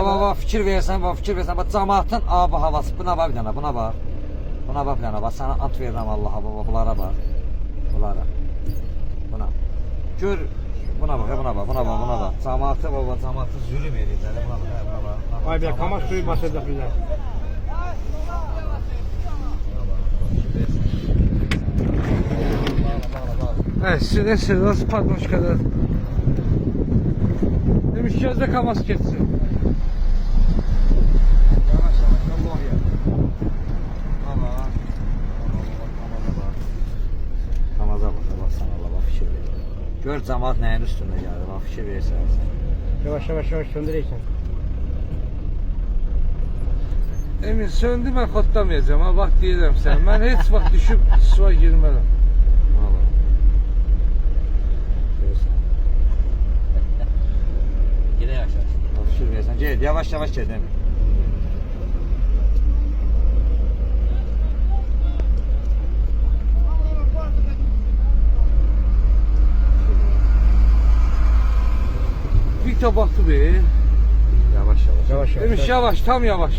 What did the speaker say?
Baba fikir versen, bak cemaatın abi havası. Buna bak bir dənə, buna bak. Buna bak bir dənə, bak sana ant verirəm Allaha baba, bunlara bak. Bunlara. Buna. Gör, buna bak, buna bak, buna bak, buna bak. Cemaatı baba, cemaatı zülüm edirlər. Buna bak, buna bak. Ay be, kama suyu basacak bize. Evet, size sırası Padmoşka'da. Demiş gözde kamas geçsin. Yavaş yavaş, Allah ya. Allah. Namaza bak, baksana Allah, bak fikir ver. Gör cemaat nəyin üstündə gəldi, bak fikir versən. Yavaş yavaş yavaş söndüreysen. Emin söndü, ben kodlamayacağım ha, bak diyeceğim sen. Ben hiç bak düşüp suya girmedim. Vallahi. Görürsən. Gedə yavaş yavaş. Bak fikir versən, ged, yavaş yavaş ged Emin. Bir tabaktı be. Yavaş yavaş. Yavaş yavaş. Demiş yavaş, tam yavaş.